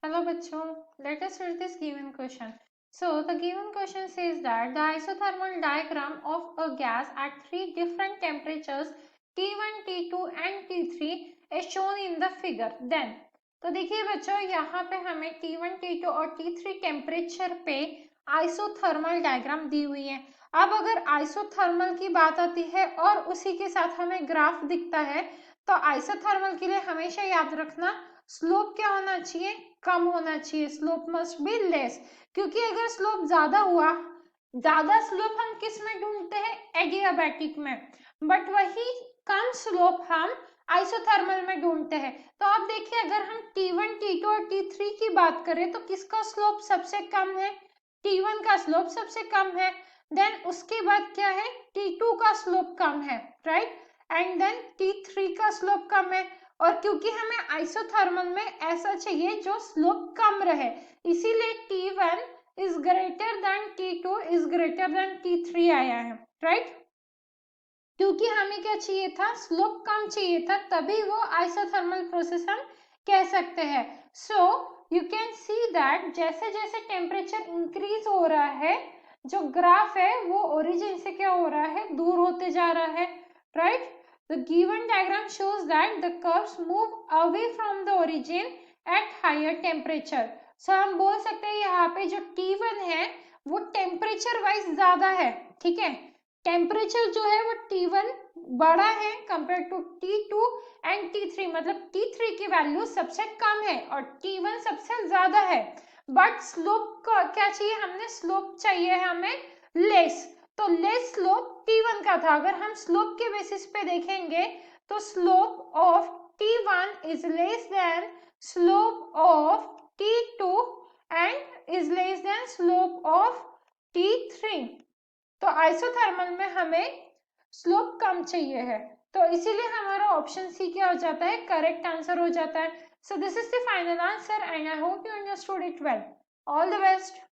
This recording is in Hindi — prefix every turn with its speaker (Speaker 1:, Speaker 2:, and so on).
Speaker 1: Hello bachcho, let us read this given question. So the given question says that the isothermal diagram of a gas at three different temperatures T1, T2 and T3 is shown in the figure. Then तो देखिए बच्चों यहाँ पे हमें T1, T2 और T3 टेम्परेचर पे आइसोथर्मल डायग्राम दी हुई है। अब अगर आइसोथर्मल की बात आती है और उसी के साथ हमें ग्राफ दिखता है तो आइसोथर्मल के लिए हमेशा याद रखना स्लोप क्या होना चाहिए, कम होना चाहिए। स्लोप मस्ट बी लेस, क्योंकि अगर स्लोप ज्यादा हुआ, ज्यादा स्लोप हम किस में ढूंढते हैं, एडियाबैटिक में, बट वही कम स्लोप हम आइसोथर्मल में ढूंढते हैं। तो अब देखिए अगर हम T1, T2 और T3 की बात करें तो किसका स्लोप सबसे कम है, T1 का स्लोप सबसे कम है। देन उसके बाद क्या है, T2 का स्लोप कम है, राइट, एंड देन T3 का स्लोप कम है। और क्योंकि हमें आइसोथर्मल में ऐसा चाहिए जो स्लोप कम रहे, इसीलिए T1 is greater than T2 is greater than T3 आया है, राइट। क्योंकि हमें क्या चाहिए था, स्लोप कम चाहिए था, तभी वो आइसोथर्मल प्रोसेस हम कह सकते हैं। So you can see that जैसे जैसे टेम्परेचर इंक्रीज हो रहा है, जो ग्राफ है वो ओरिजिन से क्या हो रहा है, दूर होते जा रहा है, right. The given diagram shows that the curves move away from the origin at higher temperature. So हम बोल सकते हैं यहाँ पे जो T1 है वो टेम्परेचर वाइज ज्यादा है, ठीक है। टेम्परेचर जो है वो T1 बड़ा है compare to T2 and T3, मतलब T3 की वैल्यू सबसे कम है और T1 सबसे ज्यादा है। बट स्लोप का क्या चाहिए, हमने स्लोप चाहिए हमें लेस, तो लेस स्लोप T1 का था। अगर हम स्लोप के बेसिस पे देखेंगे तो slope of T1 is less than slope of T2 and is less than slope of T3। तो आइसोथर्मल में हमें स्लोप कम चाहिए है, तो इसीलिए हमारा ऑप्शन सी क्या हो जाता है, करेक्ट आंसर हो जाता है। So this is the final answer and I hope you understood it well. All the best.